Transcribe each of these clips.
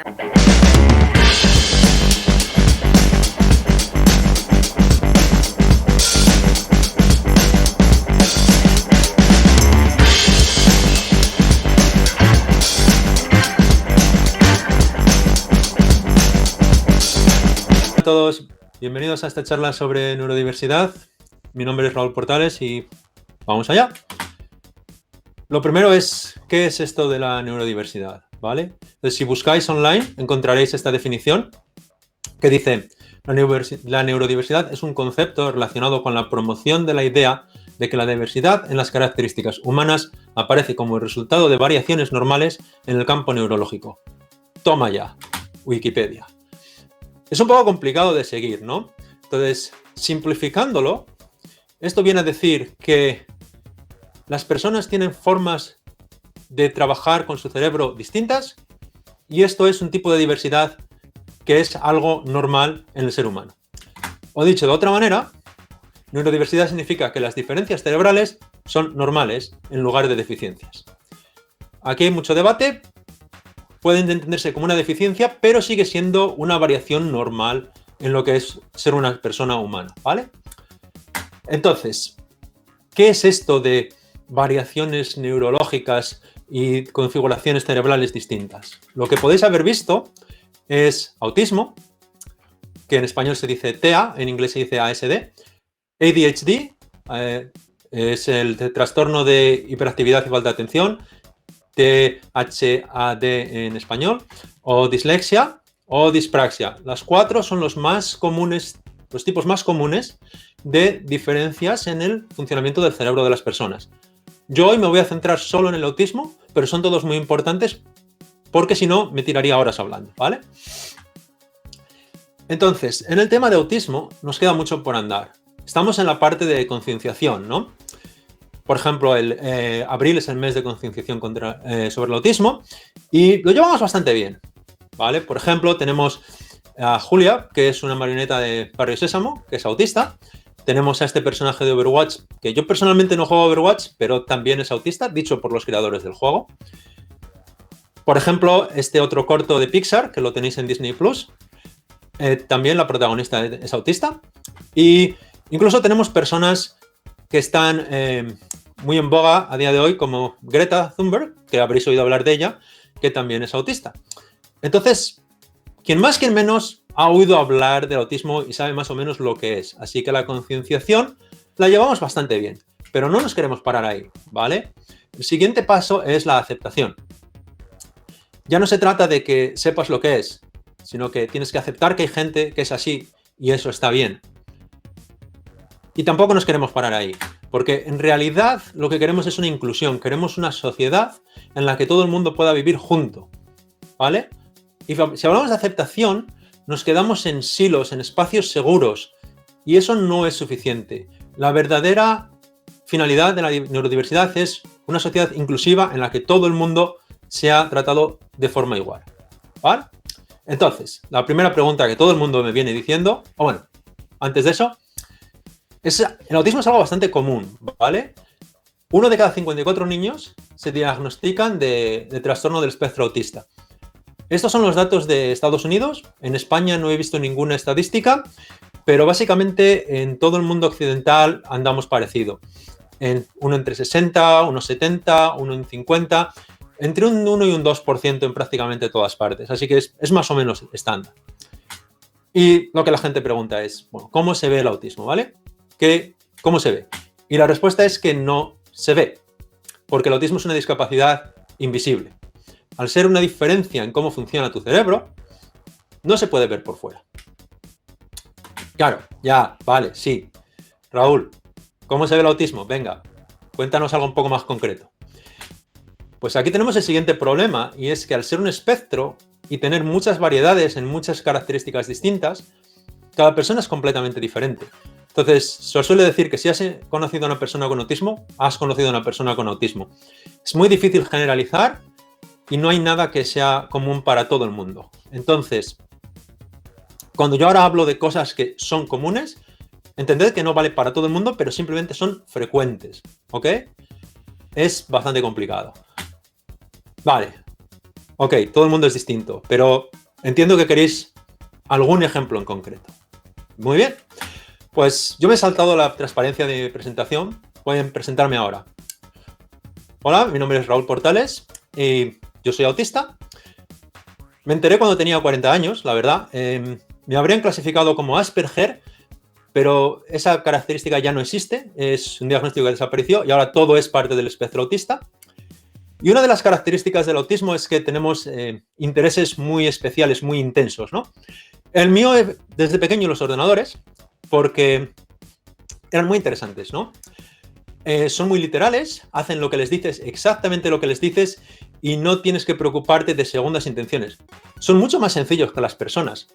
Hola a todos, bienvenidos a esta charla sobre neurodiversidad. Mi nombre es Raúl Portales y vamos allá. Lo primero es, ¿qué es esto de la neurodiversidad? ¿Vale? Entonces, si buscáis online, encontraréis esta definición que dice: la neurodiversidad es un concepto relacionado con la promoción de la idea de que la diversidad en las características humanas aparece como el resultado de variaciones normales en el campo neurológico. Toma ya, Wikipedia. Es un poco complicado de seguir, ¿no? Entonces, simplificándolo, esto viene a decir que las personas tienen formas de trabajar con su cerebro distintas y esto es un tipo de diversidad que es algo normal en el ser humano. O dicho de otra manera, neurodiversidad significa que las diferencias cerebrales son normales en lugar de deficiencias. Aquí hay mucho debate. Pueden entenderse como una deficiencia, pero sigue siendo una variación normal en lo que es ser una persona humana, ¿vale? Entonces, ¿qué es esto de variaciones neurológicas y configuraciones cerebrales distintas? Lo que podéis haber visto es autismo, que en español se dice TEA, en inglés se dice ASD, ADHD, es el trastorno de hiperactividad y falta de atención, THAD en español, o dislexia o dispraxia. Las cuatro son los más comunes, los tipos más comunes de diferencias en el funcionamiento del cerebro de las personas. Yo hoy me voy a centrar solo en el autismo, pero son todos muy importantes porque si no me tiraría horas hablando, ¿vale? Entonces, en el tema de autismo nos queda mucho por andar. Estamos en la parte de concienciación, ¿no? Por ejemplo, abril es el mes de concienciación sobre el autismo y lo llevamos bastante bien, ¿vale? Por ejemplo, tenemos a Julia, que es una marioneta de Barrio Sésamo, que es autista. Tenemos a este personaje de Overwatch, que yo personalmente no juego a Overwatch, pero también es autista, dicho por los creadores del juego. Por ejemplo, este otro corto de Pixar, que lo tenéis en Disney Plus, también la protagonista es autista. Y incluso tenemos personas que están muy en boga a día de hoy, como Greta Thunberg, que habréis oído hablar de ella, que también es autista. Entonces, quien más, quien menos ha oído hablar del autismo y sabe más o menos lo que es. Así que la concienciación la llevamos bastante bien, pero no nos queremos parar ahí, ¿vale? El siguiente paso es la aceptación. Ya no se trata de que sepas lo que es, sino que tienes que aceptar que hay gente que es así y eso está bien. Y tampoco nos queremos parar ahí, porque en realidad lo que queremos es una inclusión, queremos una sociedad en la que todo el mundo pueda vivir junto, ¿vale? Y si hablamos de aceptación, nos quedamos en silos, en espacios seguros, y eso no es suficiente. La verdadera finalidad de la neurodiversidad es una sociedad inclusiva en la que todo el mundo sea tratado de forma igual, ¿vale? Entonces, la primera pregunta que todo el mundo me viene diciendo, o bueno, antes de eso, el autismo es algo bastante común, ¿vale? 1 de cada 54 niños se diagnostican de trastorno del espectro autista. Estos son los datos de Estados Unidos. En España no he visto ninguna estadística, pero básicamente en todo el mundo occidental andamos parecido. Uno entre 60, unos 70, uno en 50, entre un 1 y un 2% en prácticamente todas partes. Así que es más o menos estándar. Y lo que la gente pregunta es, bueno, ¿cómo se ve el autismo, ¿vale? ¿Cómo se ve? Y la respuesta es que no se ve, porque el autismo es una discapacidad invisible. Al ser una diferencia en cómo funciona tu cerebro, no se puede ver por fuera. Claro, ya, vale, sí. Raúl, ¿cómo se ve el autismo? Venga, cuéntanos algo un poco más concreto. Pues aquí tenemos el siguiente problema, y es que al ser un espectro y tener muchas variedades en muchas características distintas, cada persona es completamente diferente. Entonces, se suele decir que si has conocido a una persona con autismo, has conocido a una persona con autismo. Es muy difícil generalizar y no hay nada que sea común para todo el mundo. Entonces, cuando yo ahora hablo de cosas que son comunes, entended que no vale para todo el mundo, pero simplemente son frecuentes, ¿ok? Es bastante complicado. Vale, Ok, todo el mundo es distinto, pero entiendo que queréis algún ejemplo en concreto. Muy bien. Pues yo me he saltado la transparencia de mi presentación. Voy a presentarme ahora. Hola, mi nombre es Raúl Portales y yo soy autista. Me enteré cuando tenía 40 años, la verdad. Me habrían clasificado como Asperger, pero esa característica ya no existe. Es un diagnóstico que desapareció y ahora todo es parte del espectro autista. Y una de las características del autismo es que tenemos intereses muy especiales, muy intensos, ¿no? El mío, desde pequeño, los ordenadores, porque eran muy interesantes, ¿no? Son muy literales, hacen lo que les dices, exactamente lo que les dices, y no tienes que preocuparte de segundas intenciones. Son mucho más sencillos que las personas,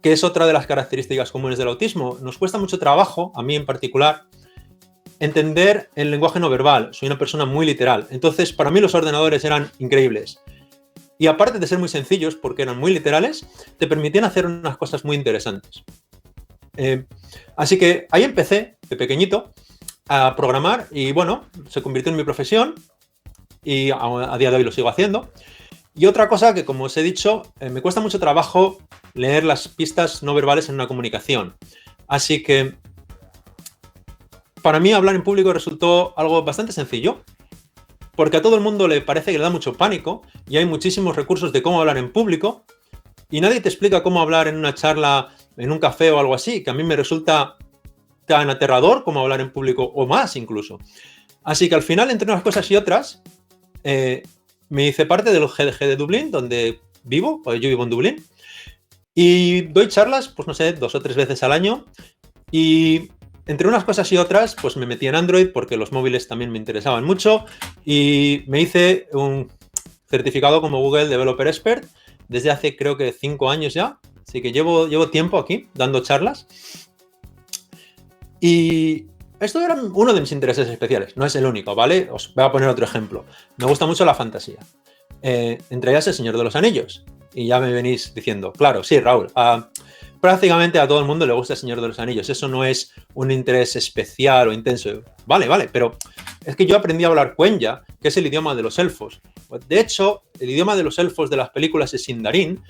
que es otra de las características comunes del autismo. Nos cuesta mucho trabajo, a mí en particular, entender el lenguaje no verbal. Soy una persona muy literal. Entonces, para mí los ordenadores eran increíbles. Y aparte de ser muy sencillos, porque eran muy literales, te permitían hacer unas cosas muy interesantes. Así que ahí empecé, de pequeñito, a programar y bueno, se convirtió en mi profesión y a día de hoy lo sigo haciendo. Y otra cosa que, como os he dicho, me cuesta mucho trabajo leer las pistas no verbales en una comunicación. Así que para mí hablar en público resultó algo bastante sencillo, porque a todo el mundo le parece que le da mucho pánico y hay muchísimos recursos de cómo hablar en público y nadie te explica cómo hablar en una charla, en un café o algo así, que a mí me resulta tan aterrador como hablar en público o más incluso. Así que al final, entre unas cosas y otras, me hice parte del GDG de Dublín, donde vivo, yo vivo en Dublín, y doy charlas, pues no sé, 2 o 3 veces al año y entre unas cosas y otras, pues me metí en Android porque los móviles también me interesaban mucho y me hice un certificado como Google Developer Expert desde hace creo que 5 años ya, así que llevo tiempo aquí dando charlas. Y esto era uno de mis intereses especiales, no es el único, ¿vale? Os voy a poner otro ejemplo. Me gusta mucho la fantasía, entre ellas El Señor de los Anillos. Y ya me venís diciendo, claro, sí, Raúl, prácticamente a todo el mundo le gusta El Señor de los Anillos. Eso no es un interés especial o intenso. Vale, pero es que yo aprendí a hablar Quenya, que es el idioma de los elfos. De hecho, el idioma de los elfos de las películas es Sindarin,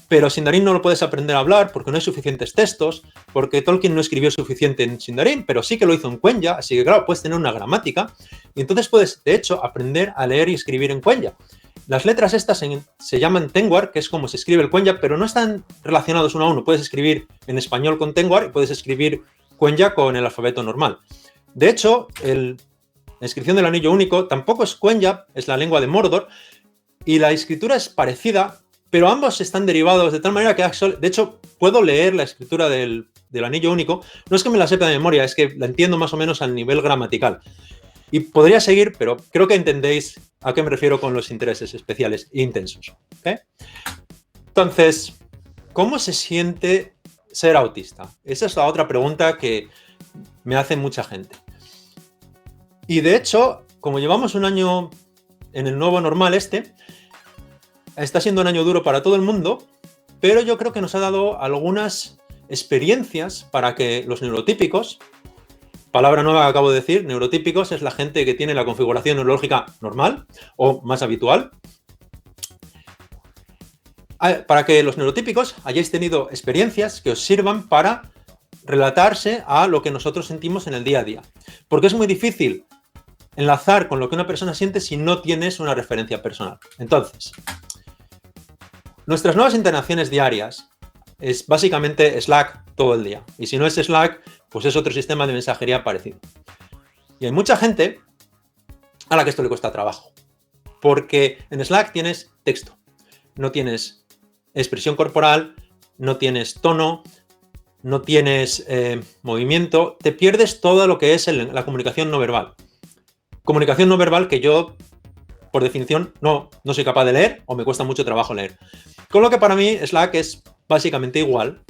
pero Sindarin no lo puedes aprender a hablar porque no hay suficientes textos, porque Tolkien no escribió suficiente en Sindarin, pero sí que lo hizo en Quenya, así que claro, puedes tener una gramática y entonces puedes, de hecho, aprender a leer y escribir en Quenya. Las letras estas se llaman Tengwar, que es como se escribe el Quenya, pero no están relacionados uno a uno. Puedes escribir en español con Tengwar y puedes escribir Quenya con el alfabeto normal. De hecho, la inscripción del anillo único tampoco es Quenya, es la lengua de Mordor, y la escritura es parecida, pero ambos están derivados de tal manera que, de hecho, puedo leer la escritura del anillo único. No es que me la sepa de memoria, es que la entiendo más o menos al nivel gramatical. Y podría seguir, pero creo que entendéis a qué me refiero con los intereses especiales e intensos. ¿Okay? Entonces, ¿cómo se siente ser autista? Esa es la otra pregunta que me hace mucha gente. Y de hecho, como llevamos un año en el nuevo normal está siendo un año duro para todo el mundo, pero yo creo que nos ha dado algunas experiencias para que los neurotípicos, palabra nueva que acabo de decir, neurotípicos es la gente que tiene la configuración neurológica normal o más habitual. Para que los neurotípicos hayáis tenido experiencias que os sirvan para relatarse a lo que nosotros sentimos en el día a día. Porque es muy difícil enlazar con lo que una persona siente si no tienes una referencia personal. Entonces, nuestras nuevas interacciones diarias es básicamente Slack todo el día. Y si no es Slack, pues es otro sistema de mensajería parecido. Y hay mucha gente a la que esto le cuesta trabajo. Porque en Slack tienes texto, no tienes expresión corporal, no tienes tono, no tienes movimiento, te pierdes todo lo que es la comunicación no verbal. Comunicación no verbal que yo, por definición, no soy capaz de leer o me cuesta mucho trabajo leer. Con lo que para mí Slack es básicamente igual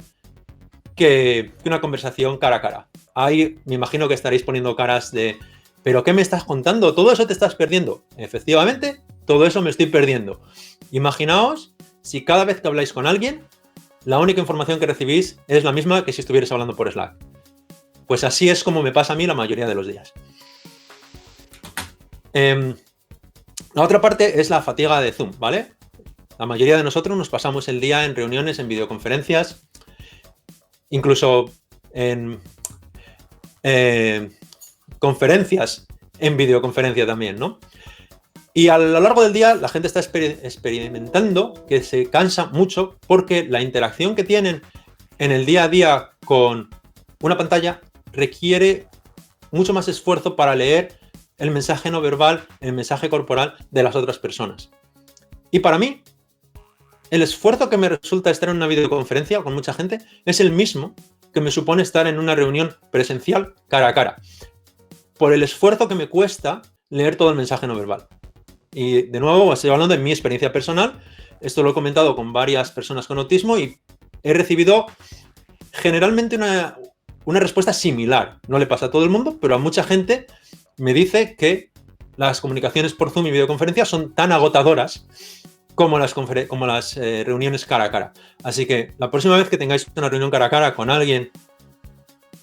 que una conversación cara a cara. Ahí me imagino que estaréis poniendo caras de ¿pero qué me estás contando? ¿Todo eso te estás perdiendo? Efectivamente, todo eso me estoy perdiendo. Imaginaos si cada vez que habláis con alguien, la única información que recibís es la misma que si estuvierais hablando por Slack. Pues así es como me pasa a mí la mayoría de los días. La otra parte es la fatiga de Zoom, ¿vale? La mayoría de nosotros nos pasamos el día en reuniones, en videoconferencias, incluso en conferencias en videoconferencia también, ¿no? Y a lo largo del día la gente está experimentando que se cansa mucho porque la interacción que tienen en el día a día con una pantalla requiere mucho más esfuerzo para leer el mensaje no verbal, el mensaje corporal de las otras personas. Y para mí, el esfuerzo que me resulta estar en una videoconferencia con mucha gente es el mismo que me supone estar en una reunión presencial cara a cara, por el esfuerzo que me cuesta leer todo el mensaje no verbal. Y de nuevo, estoy hablando de mi experiencia personal. Esto lo he comentado con varias personas con autismo y he recibido generalmente una respuesta similar. No le pasa a todo el mundo, pero a mucha gente me dice que las comunicaciones por Zoom y videoconferencia son tan agotadoras como las reuniones cara a cara. Así que la próxima vez que tengáis una reunión cara a cara con alguien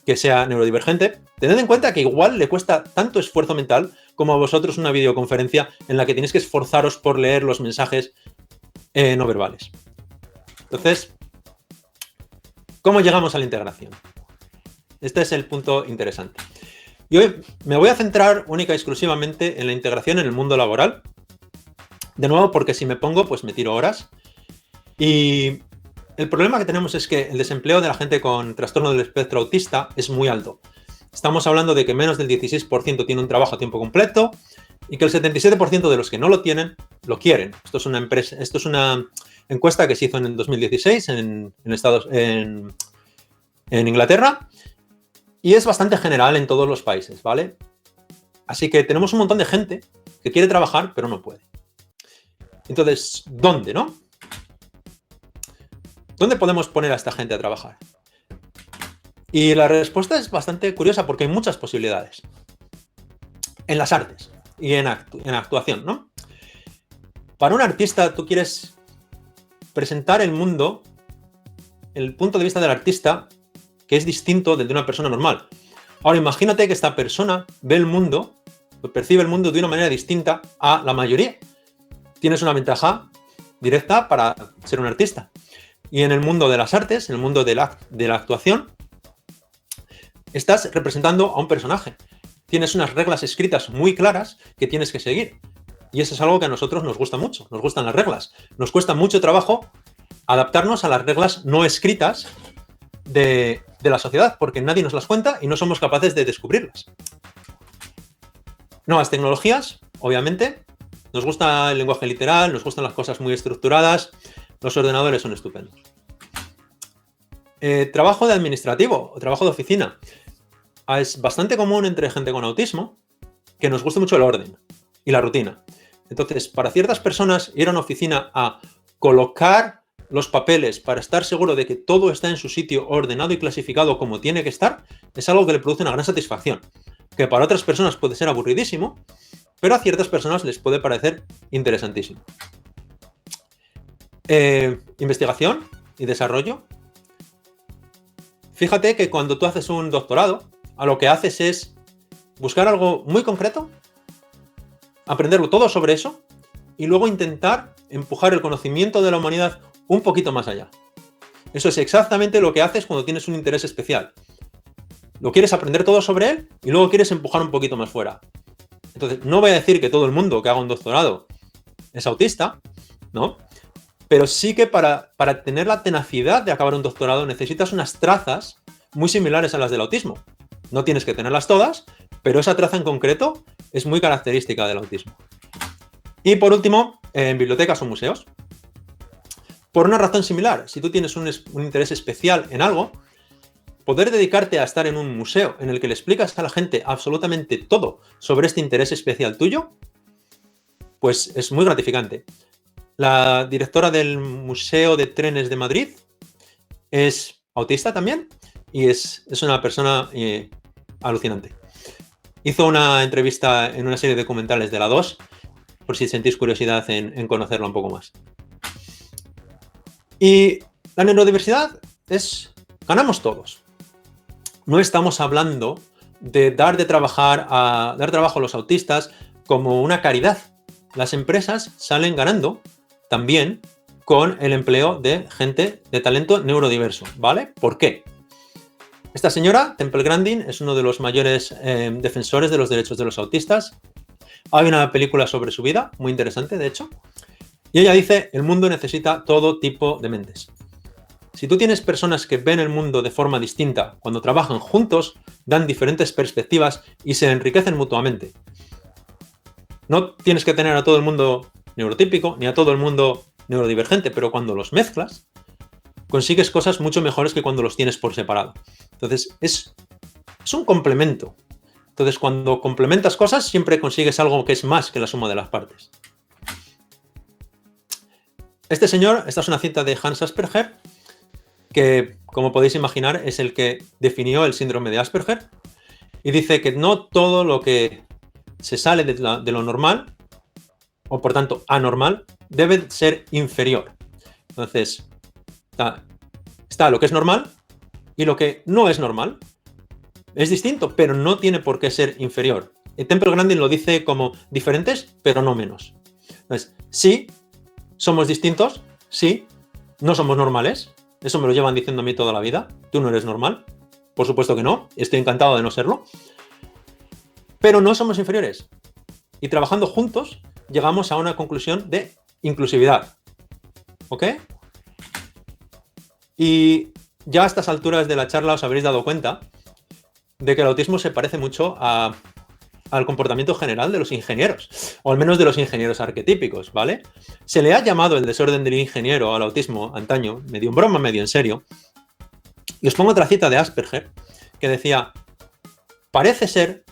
que sea neurodivergente, tened en cuenta que igual le cuesta tanto esfuerzo mental como a vosotros una videoconferencia en la que tenéis que esforzaros por leer los mensajes no verbales. Entonces, ¿cómo llegamos a la integración? Este es el punto interesante. Y hoy me voy a centrar única y exclusivamente en la integración en el mundo laboral. De nuevo, porque si me pongo, pues me tiro horas. Y el problema que tenemos es que el desempleo de la gente con trastorno del espectro autista es muy alto. Estamos hablando de que menos del 16% tiene un trabajo a tiempo completo y que el 77% de los que no lo tienen, lo quieren. Esto es una encuesta que se hizo en el 2016 en Inglaterra y es bastante general en todos los países, ¿vale? Así que tenemos un montón de gente que quiere trabajar pero no puede. Entonces, ¿dónde, no? ¿Dónde podemos poner a esta gente a trabajar? Y la respuesta es bastante curiosa porque hay muchas posibilidades. En las artes y en actuación, ¿no? Para un artista, tú quieres presentar el mundo, el punto de vista del artista, que es distinto del de una persona normal. Ahora, imagínate que esta persona ve el mundo, percibe el mundo de una manera distinta a la mayoría. Tienes una ventaja directa para ser un artista. Y en el mundo de las artes, en el mundo de la actuación, estás representando a un personaje. Tienes unas reglas escritas muy claras que tienes que seguir. Y eso es algo que a nosotros nos gusta mucho. Nos gustan las reglas. Nos cuesta mucho trabajo adaptarnos a las reglas no escritas de la sociedad, porque nadie nos las cuenta y no somos capaces de descubrirlas. Nuevas tecnologías, obviamente. Nos gusta el lenguaje literal, nos gustan las cosas muy estructuradas. Los ordenadores son estupendos. Trabajo de administrativo o trabajo de oficina. Es bastante común entre gente con autismo que nos guste mucho el orden y la rutina. Entonces, para ciertas personas, ir a una oficina a colocar los papeles para estar seguro de que todo está en su sitio ordenado y clasificado como tiene que estar, es algo que le produce una gran satisfacción. Que para otras personas puede ser aburridísimo, pero a ciertas personas les puede parecer interesantísimo. Investigación y desarrollo. Fíjate que cuando tú haces un doctorado, a lo que haces es buscar algo muy concreto, aprenderlo todo sobre eso y luego intentar empujar el conocimiento de la humanidad un poquito más allá. Eso es exactamente lo que haces cuando tienes un interés especial. Lo quieres aprender todo sobre él y luego quieres empujar un poquito más fuera. Entonces, no voy a decir que todo el mundo que haga un doctorado es autista, ¿no? Pero sí que para tener la tenacidad de acabar un doctorado necesitas unas trazas muy similares a las del autismo. No tienes que tenerlas todas, pero esa traza en concreto es muy característica del autismo. Y por último, en bibliotecas o museos. Por una razón similar, si tú tienes un interés especial en algo, poder dedicarte a estar en un museo en el que le explicas a la gente absolutamente todo sobre este interés especial tuyo, pues es muy gratificante. La directora del Museo de Trenes de Madrid es autista también y es una persona alucinante. Hizo una entrevista en una serie de documentales de la 2, por si sentís curiosidad en conocerla un poco más. Y la neurodiversidad ganamos todos. No estamos hablando de dar trabajo a los autistas como una caridad. Las empresas salen ganando también con el empleo de gente de talento neurodiverso, ¿vale? ¿Por qué? Esta señora, Temple Grandin, es uno de los mayores defensores de los derechos de los autistas. Hay una película sobre su vida, muy interesante, de hecho. Y ella dice, el mundo necesita todo tipo de mentes. Si tú tienes personas que ven el mundo de forma distinta, cuando trabajan juntos, dan diferentes perspectivas y se enriquecen mutuamente. No tienes que tener a todo el mundo neurotípico ni a todo el mundo neurodivergente, pero cuando los mezclas, consigues cosas mucho mejores que cuando los tienes por separado. Entonces, es un complemento. Entonces, cuando complementas cosas, siempre consigues algo que es más que la suma de las partes. Este señor, esta es una cita de Hans Asperger, que, como podéis imaginar, es el que definió el síndrome de Asperger, y dice que no todo lo que se sale de lo normal, o por tanto anormal, debe ser inferior. Entonces, está lo que es normal y lo que no es normal. Es distinto, pero no tiene por qué ser inferior. El Temple Grandin lo dice como diferentes, pero no menos. Entonces, sí, somos distintos, sí, no somos normales. Eso me lo llevan diciendo a mí toda la vida. Tú no eres normal. Por supuesto que no. Estoy encantado de no serlo. Pero no somos inferiores. Y trabajando juntos, llegamos a una conclusión de inclusividad. ¿Ok? Y ya a estas alturas de la charla os habréis dado cuenta de que el autismo se parece mucho al comportamiento general de los ingenieros, o al menos de los ingenieros arquetípicos, ¿vale? Se le ha llamado el desorden del ingeniero al autismo antaño, medio en broma, medio en serio. Y os pongo otra cita de Asperger, que decía, parece ser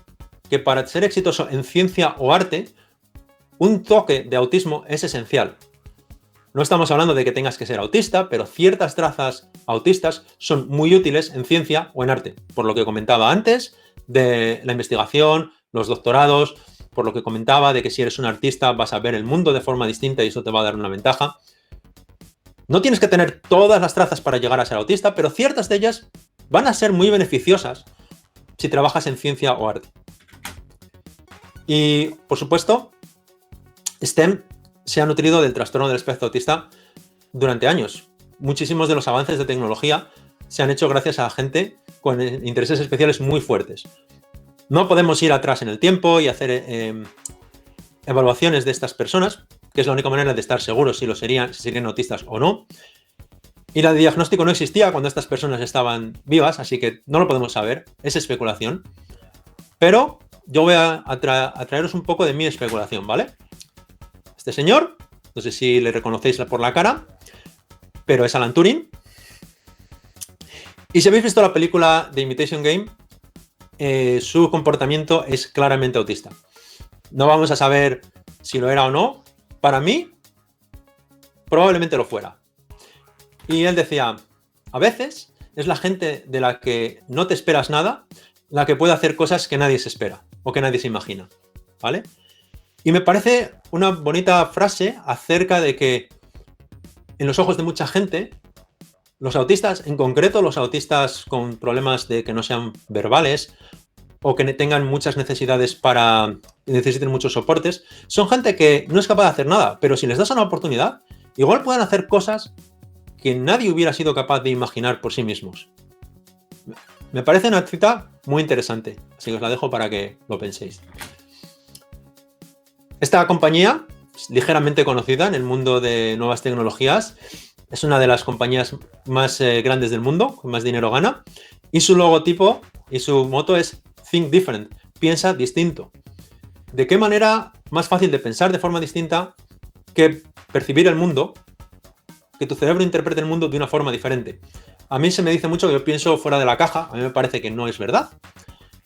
que para ser exitoso en ciencia o arte, un toque de autismo es esencial. No estamos hablando de que tengas que ser autista, pero ciertas trazas autistas son muy útiles en ciencia o en arte, por lo que comentaba antes de la investigación, los doctorados, por lo que comentaba de que si eres un artista vas a ver el mundo de forma distinta y eso te va a dar una ventaja. No tienes que tener todas las trazas para llegar a ser autista, pero ciertas de ellas van a ser muy beneficiosas si trabajas en ciencia o arte. Y, por supuesto, STEM se ha nutrido del trastorno del espectro autista durante años. Muchísimos de los avances de tecnología se han hecho gracias a gente con intereses especiales muy fuertes. No podemos ir atrás en el tiempo y hacer evaluaciones de estas personas, que es la única manera de estar seguros si serían autistas o no. Y el diagnóstico no existía cuando estas personas estaban vivas, así que no lo podemos saber, es especulación. Pero yo voy a traeros un poco de mi especulación, ¿vale? Este señor, no sé si le reconocéis por la cara, pero es Alan Turing. Y si habéis visto la película The Imitation Game, su comportamiento es claramente autista. No vamos a saber si lo era o no. Para mí, probablemente lo fuera. Y él decía, a veces es la gente de la que no te esperas nada la que puede hacer cosas que nadie se espera o que nadie se imagina, ¿vale? Y me parece una bonita frase acerca de que en los ojos de mucha gente, los autistas, en concreto los autistas con problemas de que no sean verbales o que tengan muchas necesidades necesiten muchos soportes, son gente que no es capaz de hacer nada, pero si les das una oportunidad, igual pueden hacer cosas que nadie hubiera sido capaz de imaginar por sí mismos. Me parece una cita muy interesante, así que os la dejo para que lo penséis. Esta compañía, ligeramente conocida en el mundo de nuevas tecnologías, es una de las compañías más grandes del mundo, con más dinero gana, y su logotipo y su moto es Think Different, piensa distinto. ¿De qué manera más fácil de pensar de forma distinta que percibir el mundo, que tu cerebro interprete el mundo de una forma diferente? A mí se me dice mucho que yo pienso fuera de la caja, a mí me parece que no es verdad,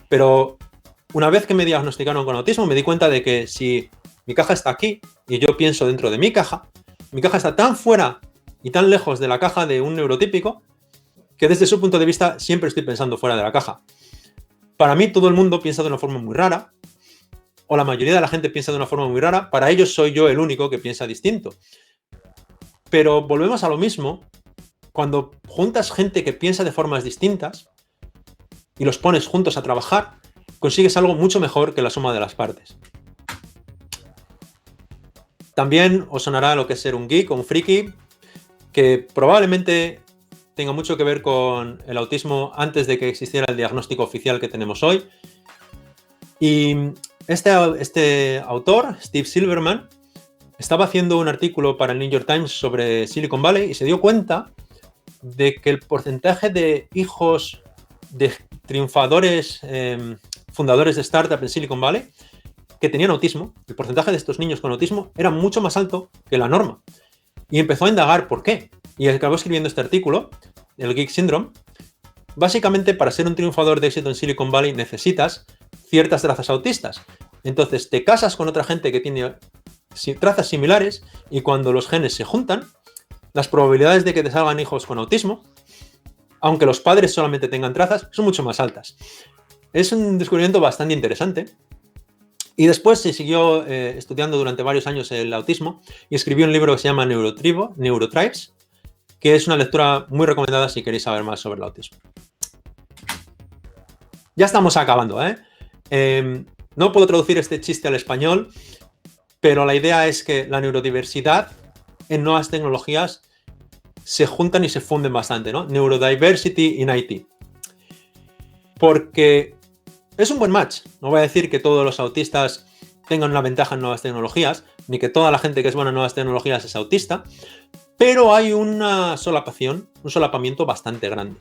pero una vez que me diagnosticaron con autismo me di cuenta de que si mi caja está aquí y yo pienso dentro de mi caja está tan fuera y tan lejos de la caja de un neurotípico que desde su punto de vista siempre estoy pensando fuera de la caja. Para mí todo el mundo piensa de una forma muy rara, o la mayoría de la gente piensa de una forma muy rara, para ellos soy yo el único que piensa distinto. Pero volvemos a lo mismo, cuando juntas gente que piensa de formas distintas y los pones juntos a trabajar, consigues algo mucho mejor que la suma de las partes. También os sonará lo que es ser un geek o un friki. que probablemente tenga mucho que ver con el autismo antes de que existiera el diagnóstico oficial que tenemos hoy. Y este autor, Steve Silverman, estaba haciendo un artículo para el New York Times sobre Silicon Valley y se dio cuenta de que el porcentaje de hijos de triunfadores fundadores de startup en Silicon Valley que tenían autismo, el porcentaje de estos niños con autismo era mucho más alto que la norma. Y empezó a indagar por qué. Y acabó escribiendo este artículo, el Geek Syndrome. Básicamente, para ser un triunfador de éxito en Silicon Valley necesitas ciertas trazas autistas. Entonces, te casas con otra gente que tiene trazas similares y cuando los genes se juntan, las probabilidades de que te salgan hijos con autismo, aunque los padres solamente tengan trazas, son mucho más altas. Es un descubrimiento bastante interesante. Y después se siguió estudiando durante varios años el autismo y escribió un libro que se llama Neurotribes, que es una lectura muy recomendada si queréis saber más sobre el autismo. Ya estamos acabando, no puedo traducir este chiste al español, pero la idea es que la neurodiversidad en nuevas tecnologías se juntan y se funden bastante, ¿no? Neurodiversity in IT. Porque es un buen match. No voy a decir que todos los autistas tengan una ventaja en nuevas tecnologías, ni que toda la gente que es buena en nuevas tecnologías es autista, pero hay una solapación, un solapamiento bastante grande.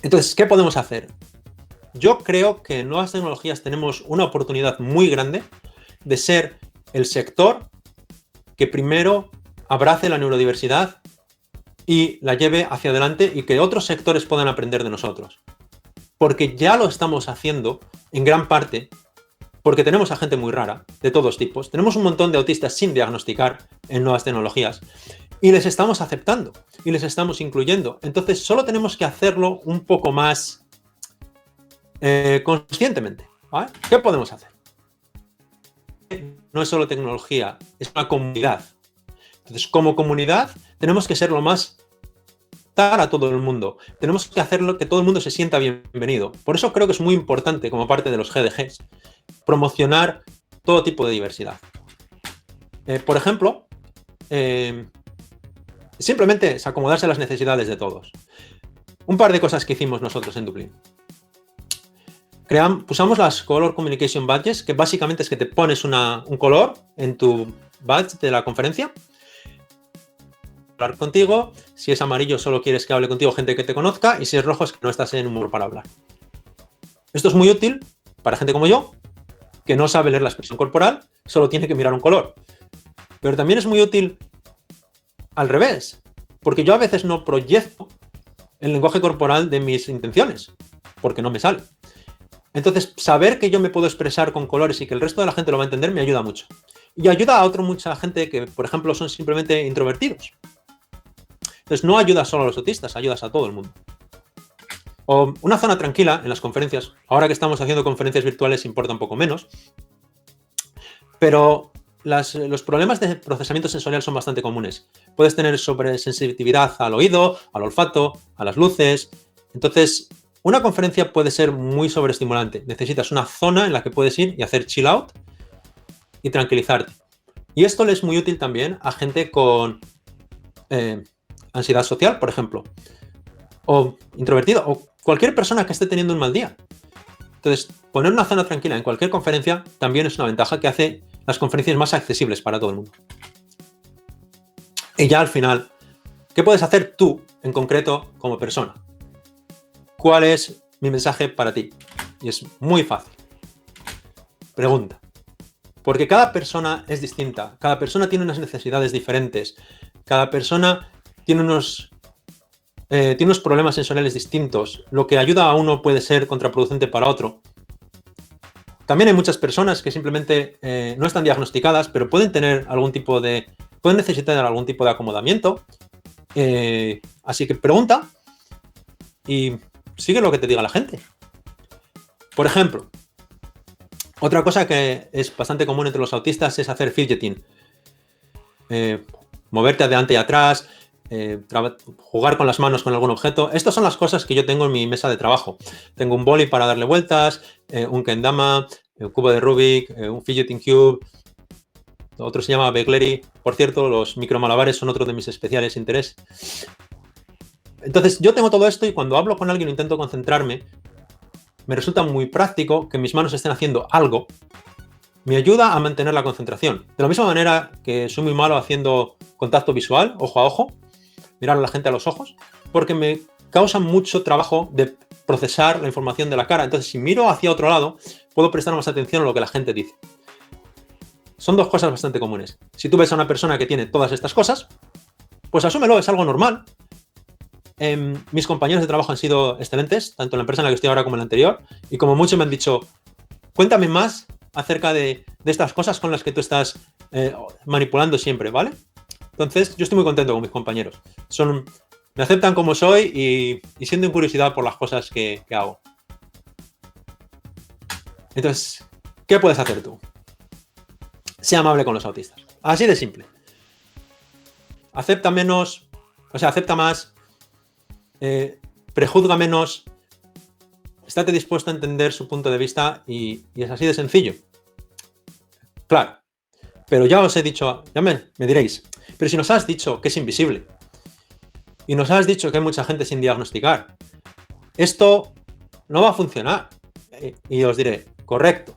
Entonces, ¿qué podemos hacer? Yo creo que en nuevas tecnologías tenemos una oportunidad muy grande de ser el sector que primero abrace la neurodiversidad y la lleve hacia adelante y que otros sectores puedan aprender de nosotros. Porque ya lo estamos haciendo en gran parte porque tenemos a gente muy rara, de todos tipos. Tenemos un montón de autistas sin diagnosticar en nuevas tecnologías y les estamos aceptando y les estamos incluyendo. Entonces solo tenemos que hacerlo un poco más conscientemente, ¿vale? ¿Qué podemos hacer? No es solo tecnología, es una comunidad. Entonces, como comunidad, tenemos que ser lo más a todo el mundo. Tenemos que hacerlo que todo el mundo se sienta bienvenido. Por eso creo que es muy importante, como parte de los GDGs, promocionar todo tipo de diversidad. Por ejemplo, simplemente es acomodarse a las necesidades de todos. Un par de cosas que hicimos nosotros en Dublín. Usamos las Color Communication Badges, que básicamente es que te pones un color en tu badge de la conferencia. Hablar contigo, si es amarillo solo quieres que hable contigo gente que te conozca y si es rojo es que no estás en humor para hablar. Esto es muy útil para gente como yo, que no sabe leer la expresión corporal, solo tiene que mirar un color. Pero también es muy útil al revés, porque yo a veces no proyecto el lenguaje corporal de mis intenciones, porque no me sale. Entonces, saber que yo me puedo expresar con colores y que el resto de la gente lo va a entender me ayuda mucho. Y ayuda a mucha gente que, por ejemplo, son simplemente introvertidos. Entonces, no ayudas solo a los autistas, ayudas a todo el mundo. O una zona tranquila en las conferencias. Ahora que estamos haciendo conferencias virtuales importa un poco menos. Pero los problemas de procesamiento sensorial son bastante comunes. Puedes tener sobresensitividad al oído, al olfato, a las luces. Entonces, una conferencia puede ser muy sobreestimulante. Necesitas una zona en la que puedes ir y hacer chill out y tranquilizarte. Y esto le es muy útil también a gente con ansiedad social, por ejemplo, o introvertido, o cualquier persona que esté teniendo un mal día. Entonces, poner una zona tranquila en cualquier conferencia también es una ventaja que hace las conferencias más accesibles para todo el mundo. Y ya al final, ¿qué puedes hacer tú en concreto como persona? ¿Cuál es mi mensaje para ti? Y es muy fácil. Pregunta. Porque cada persona es distinta, cada persona tiene unas necesidades diferentes, cada persona tiene unos problemas sensoriales distintos. Lo que ayuda a uno puede ser contraproducente para otro. También hay muchas personas que simplemente no están diagnosticadas, pero pueden necesitar algún tipo de acomodamiento. Así que pregunta y sigue lo que te diga la gente. Por ejemplo, otra cosa que es bastante común entre los autistas es hacer fidgeting. Moverte adelante y atrás, jugar con las manos con algún objeto. Estas son las cosas que yo tengo en mi mesa de trabajo. Tengo un boli para darle vueltas, un kendama, un cubo de Rubik, un fidgeting cube. otro se llama Begleri. Por cierto, los micromalabares son otro de mis especiales intereses. Entonces, yo tengo todo esto y cuando hablo con alguien intento concentrarme, me resulta muy práctico que mis manos estén haciendo algo. Me ayuda a mantener la concentración. De la misma manera que soy muy malo haciendo contacto visual, ojo a ojo, mirar a la gente a los ojos, porque me causa mucho trabajo de procesar la información de la cara. Entonces, si miro hacia otro lado, puedo prestar más atención a lo que la gente dice. Son dos cosas bastante comunes. Si tú ves a una persona que tiene todas estas cosas, pues asúmelo, es algo normal. Mis compañeros de trabajo han sido excelentes, tanto en la empresa en la que estoy ahora como en la anterior, y como muchos me han dicho, cuéntame más acerca de estas cosas con las que tú estás manipulando siempre, ¿vale? Entonces, yo estoy muy contento con mis compañeros. Me aceptan como soy y sienten curiosidad por las cosas que hago. Entonces, ¿qué puedes hacer tú? Sea amable con los autistas. Así de simple. Acepta menos, acepta más, prejuzga menos, estate dispuesto a entender su punto de vista y es así de sencillo. Claro, pero ya os he dicho, ya me diréis, pero si nos has dicho que es invisible y nos has dicho que hay mucha gente sin diagnosticar, esto no va a funcionar. Y os diré, correcto,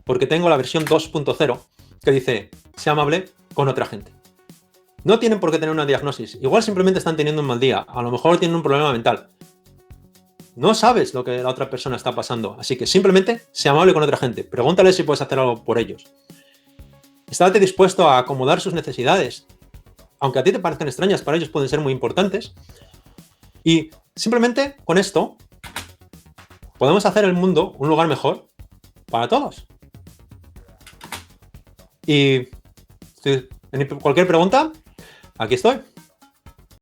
porque tengo la versión 2.0 que dice, sea amable con otra gente. No tienen por qué tener una diagnosis, igual simplemente están teniendo un mal día, a lo mejor tienen un problema mental. No sabes lo que la otra persona está pasando, así que simplemente sea amable con otra gente, pregúntale si puedes hacer algo por ellos. Estate dispuesto a acomodar sus necesidades, aunque a ti te parezcan extrañas, para ellos pueden ser muy importantes. Y simplemente con esto podemos hacer el mundo un lugar mejor para todos. Y si cualquier pregunta, aquí estoy.